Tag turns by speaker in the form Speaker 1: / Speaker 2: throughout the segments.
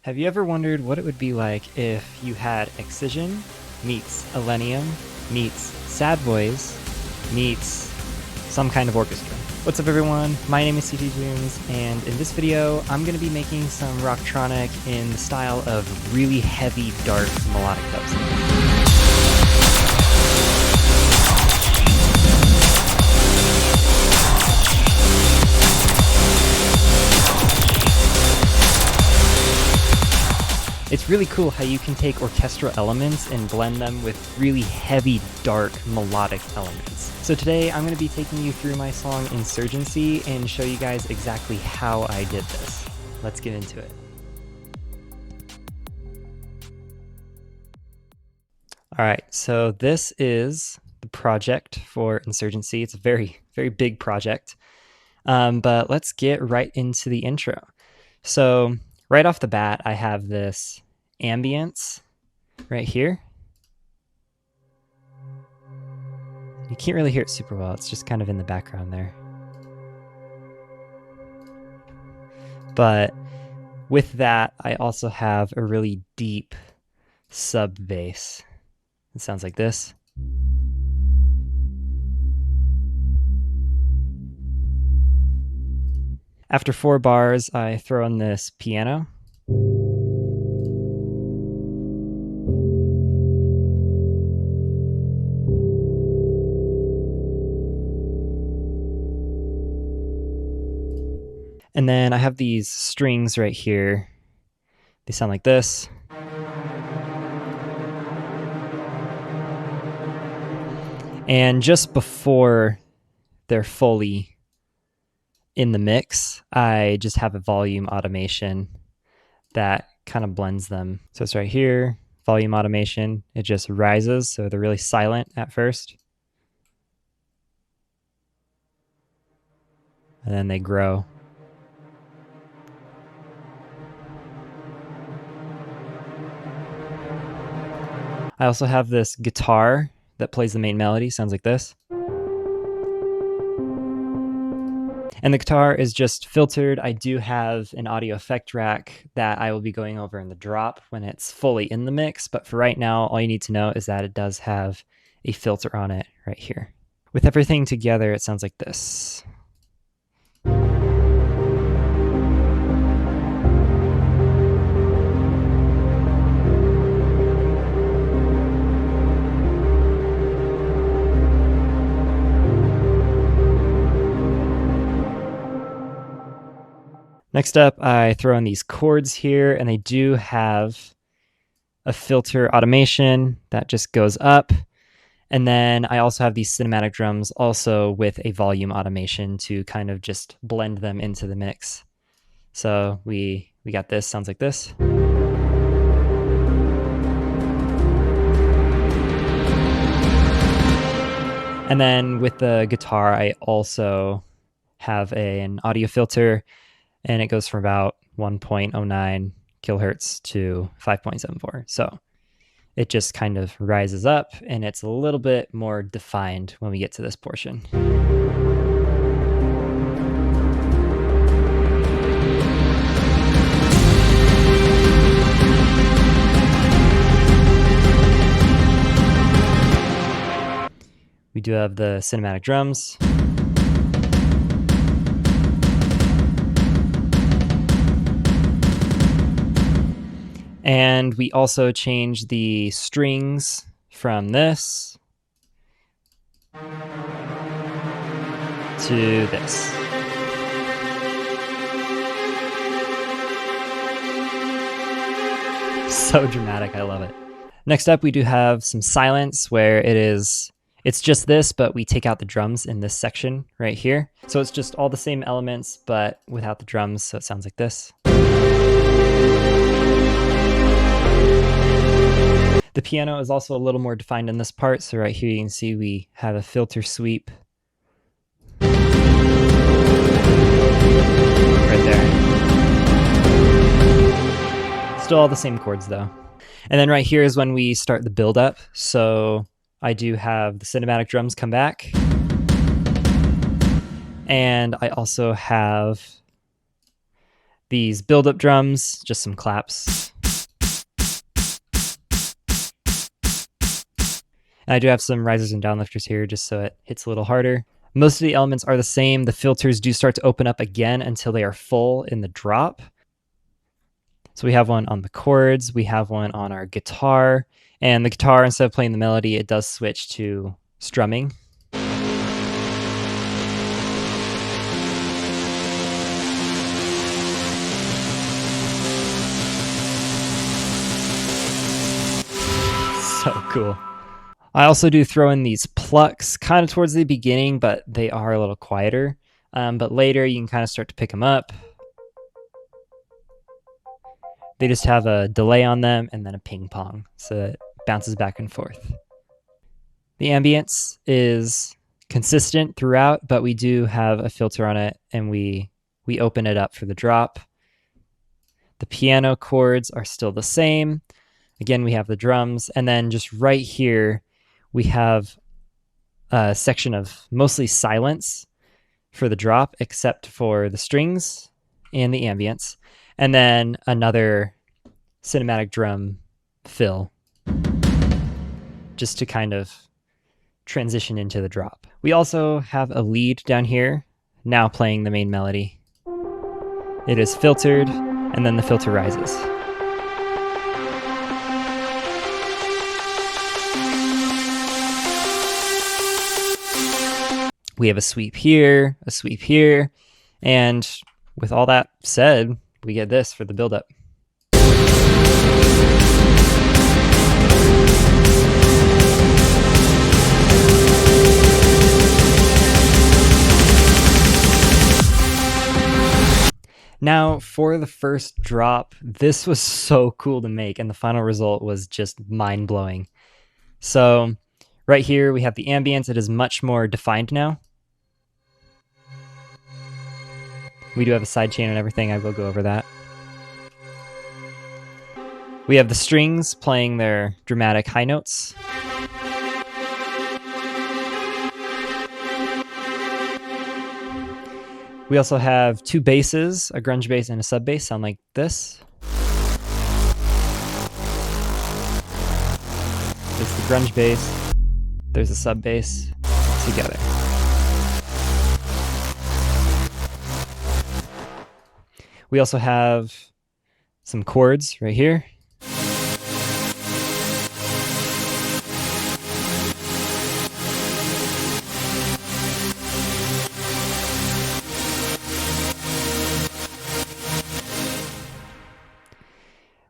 Speaker 1: Have you ever wondered what it would be like if you had Excision meets ILLENIUM meets Sad Boys meets some kind of orchestra? What's up everyone, my name is CGTunes, and in this video I'm going to be making some rocktronic in the style of really heavy, dark, melodic dubstep. It's really cool how you can take orchestral elements and blend them with really heavy, dark, melodic elements. So today I'm going to be taking you through my song Insurgency and show you guys exactly how I did this. Let's get into it. Alright, so this is the project for Insurgency. It's a very, very big project. But let's get right into the intro. So right off the bat, I have this ambience right here. You can't really hear it super well. It's just kind of in the background there. But with that, I also have a really deep sub bass. It sounds like this. After 4 bars, I throw in this piano. And then I have these strings right here. They sound like this. And just before they're fully in the mix, I just have a volume automation that kind of blends them. So it's right here, volume automation. It just rises, so they're really silent at first. And then they grow. I also have this guitar that plays the main melody, sounds like this. And the guitar is just filtered. I do have an audio effect rack that I will be going over in the drop when it's fully in the mix, but for right now, all you need to know is that it does have a filter on it right here. With everything together, it sounds like this. Next up, I throw in these chords here, and they do have a filter automation that just goes up. And then I also have these cinematic drums also with a volume automation to kind of just blend them into the mix. So we got this, sounds like this. And then with the guitar, I also have an audio filter, and it goes from about 1.09 kilohertz to 5.74. So it just kind of rises up, and it's a little bit more defined when we get to this portion. We do have the cinematic drums. And we also change the strings from this to this. So dramatic, I love it. Next up, we do have some silence where it's just this, but we take out the drums in this section right here. So it's just all the same elements, but without the drums, so it sounds like this. The piano is also a little more defined in this part, so right here you can see we have a filter sweep. Right there. Still all the same chords though. And then right here is when we start the build-up. So I do have the cinematic drums come back. And I also have these build-up drums, just some claps. And I do have some risers and downlifters here just so it hits a little harder. Most of the elements are the same. The filters do start to open up again until they are full in the drop. So we have one on the chords, we have one on our guitar, and the guitar, instead of playing the melody, it does switch to strumming. So cool. I also do throw in these plucks kind of towards the beginning, but they are a little quieter. But later you can kind of start to pick them up. They just have a delay on them and then a ping pong, so it bounces back and forth. The ambience is consistent throughout, but we do have a filter on it, and we open it up for the drop. The piano chords are still the same. Again, we have the drums, and then just right here, we have a section of mostly silence for the drop, except for the strings and the ambience, and then another cinematic drum fill, just to kind of transition into the drop. We also have a lead down here, now playing the main melody. It is filtered, and then the filter rises. We have a sweep here, and with all that said, we get this for the buildup. Now, for the first drop, this was so cool to make, and the final result was just mind-blowing. So, right here, we have the ambience. It is much more defined now. We do have a sidechain and everything. I will go over that. We have the strings playing their dramatic high notes. We also have two basses, a grunge bass and a sub bass, sound like this. There's the grunge bass, there's a sub bass together. We also have some chords right here.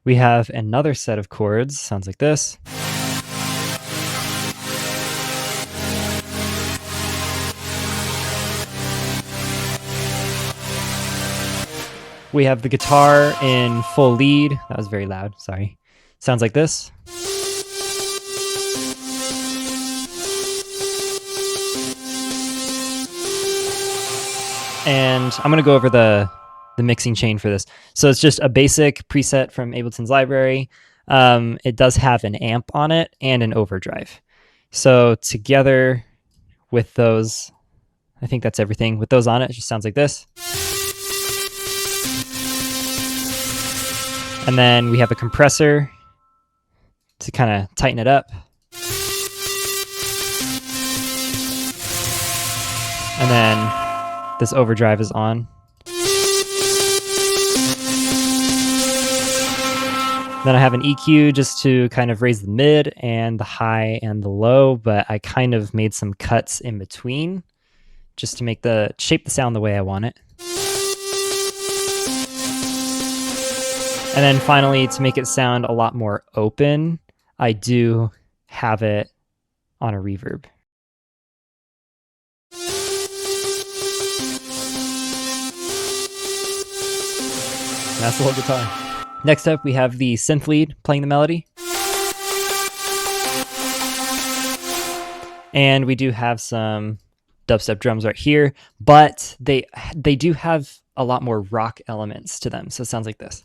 Speaker 1: We have another set of chords, sounds like this. We have the guitar in full lead. That was very loud, sorry. Sounds like this. And I'm gonna go over the mixing chain for this. So it's just a basic preset from Ableton's library. It does have an amp on it and an overdrive. So together with those, I think that's everything. With those on it, it just sounds like this. And then we have a compressor to kind of tighten it up. And then this overdrive is on. Then I have an EQ just to kind of raise the mid and the high and the low, but I kind of made some cuts in between just to make shape the sound the way I want it. And then finally, to make it sound a lot more open, I do have it on a reverb. And that's the whole guitar. Next up, we have the synth lead playing the melody. And we do have some dubstep drums right here, but they do have a lot more rock elements to them. So it sounds like this.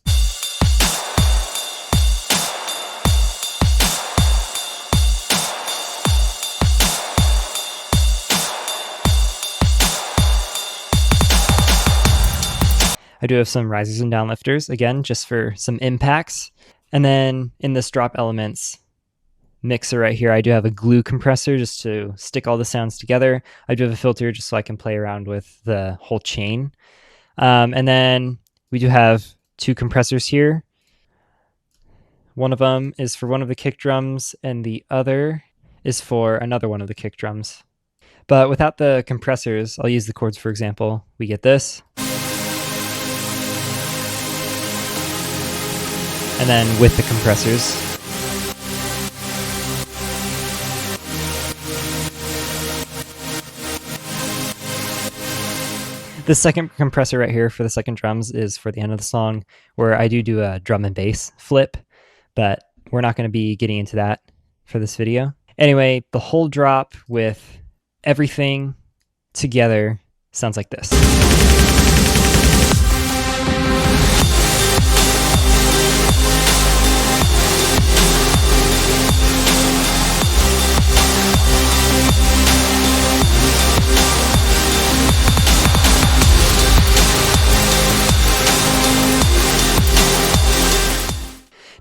Speaker 1: I I do have some risers and downlifters, again, just for some impacts. And then in this drop elements mixer right here, I do have a glue compressor just to stick all the sounds together. I do have a filter just so I can play around with the whole chain. And then we do have 2 compressors here. One of them is for one of the kick drums, and the other is for another one of the kick drums. But without the compressors, I'll use the chords for example. We get this. And then with the compressors, the second compressor right here for the second drums is for the end of the song, where I do a drum and bass flip, but we're not going to be getting into that for this video. Anyway, the whole drop with everything together sounds like this.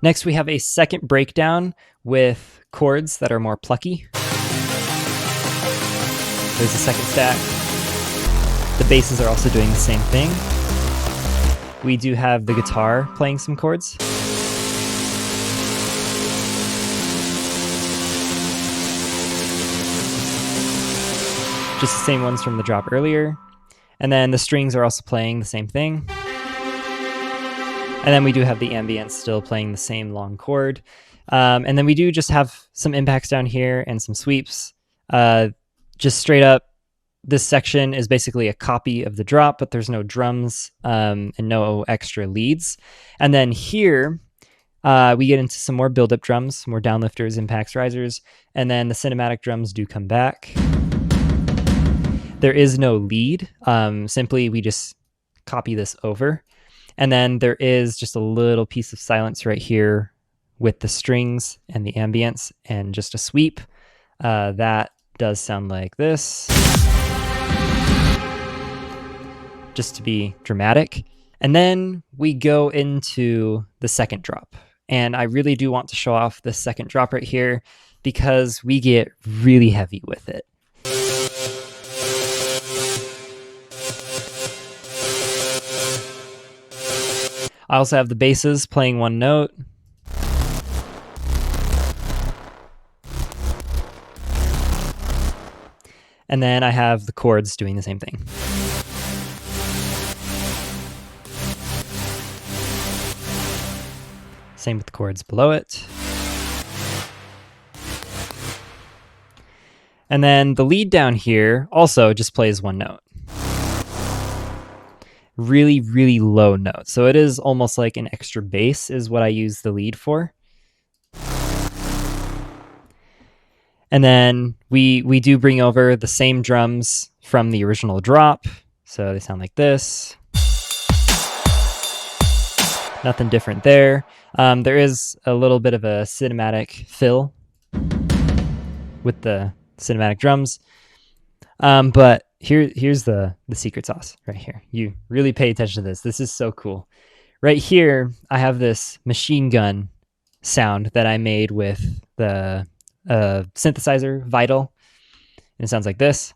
Speaker 1: Next, we have a second breakdown with chords that are more plucky. There's the second stack. The basses are also doing the same thing. We do have the guitar playing some chords. Just the same ones from the drop earlier. And then the strings are also playing the same thing. And then we do have the ambience still playing the same long chord. And then we do just have some impacts down here and some sweeps. Just straight up, this section is basically a copy of the drop, but there's no drums and no extra leads. And then here, we get into some more build-up drums, more downlifters, impacts, risers, and then the cinematic drums do come back. There is no lead. Simply, we just copy this over. And then there is just a little piece of silence right here with the strings and the ambience and just a sweep. That does sound like this, just to be dramatic. And then we go into the second drop. And I really do want to show off the second drop right here because we get really heavy with it. I also have the basses playing one note. And then I have the chords doing the same thing. Same with the chords below it. And then the lead down here also just plays one note. Really, really low note. So it is almost like an extra bass is what I use the lead for. And then we do bring over the same drums from the original drop. So they sound like this. Nothing different there. There is a little bit of a cinematic fill with the cinematic drums. But here's the secret sauce right here. You really pay attention to this. This is so cool. Right here, I have this machine gun sound that I made with the synthesizer Vital. And it sounds like this.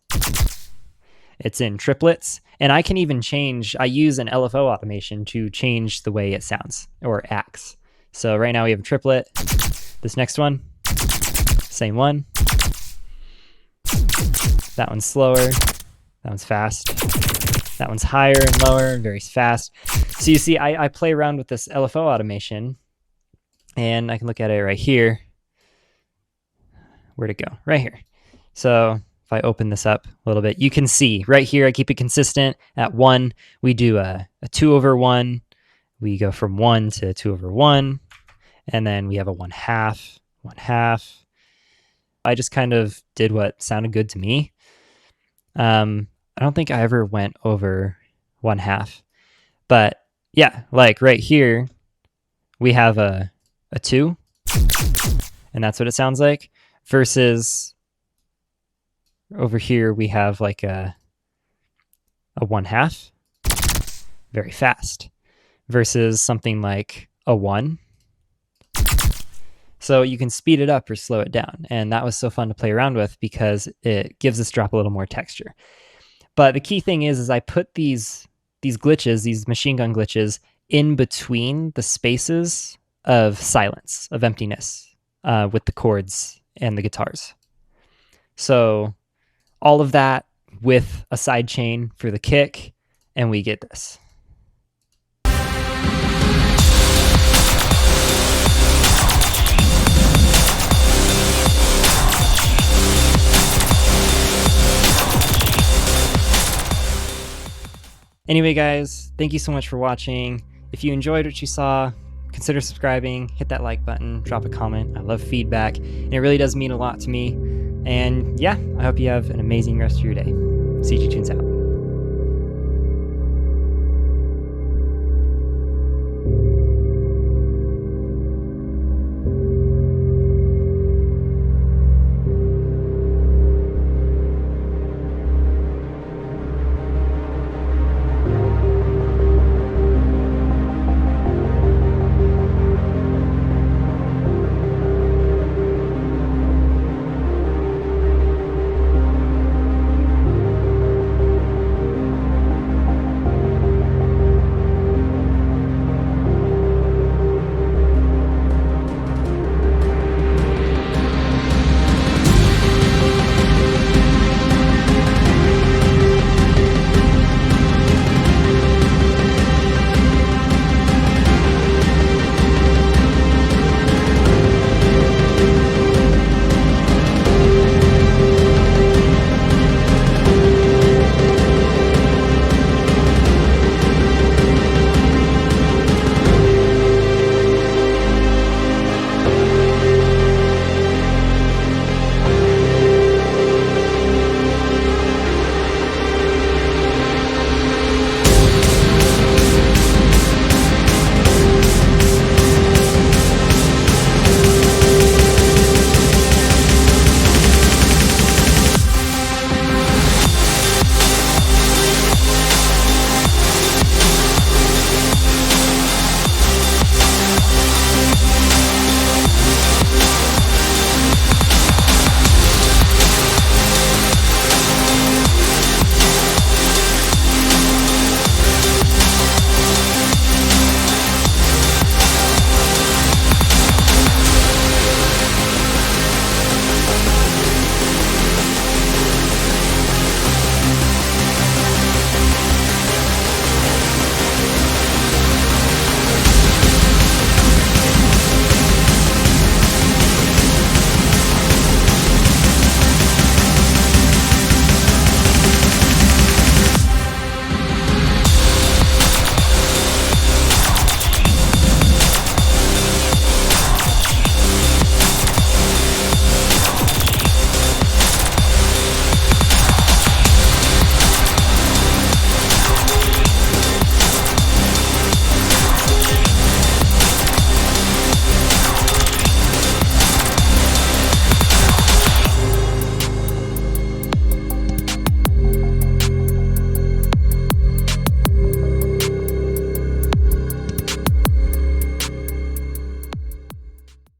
Speaker 1: It's in triplets. And I can even change, I use an LFO automation to change the way it sounds or acts. So right now we have a triplet. This next one, same one. That one's slower. That one's fast. That one's higher and lower and very fast. So you see, I play around with this LFO automation and I can look at it right here. Where'd it go? Right here. So if I open this up a little bit, you can see right here, I keep it consistent at 1. We do a 2/1. We go from 1 to 2/1. And then we have a 1/2, 1/2. I just kind of did what sounded good to me. I don't think I ever went over 1/2, but yeah, like right here, we have a 2, and that's what it sounds like, versus over here, we have like a 1/2, very fast versus something like a 1. So you can speed it up or slow it down. And that was so fun to play around with because it gives this drop a little more texture. But the key thing is I put these glitches, these machine gun glitches, in between the spaces of silence, of emptiness, with the chords and the guitars. So all of that with a side chain for the kick, and we get this. Anyway, guys, thank you so much for watching. If you enjoyed what you saw, consider subscribing, hit that like button, drop a comment. I love feedback, and it really does mean a lot to me. And yeah, I hope you have an amazing rest of your day. CGTunes out.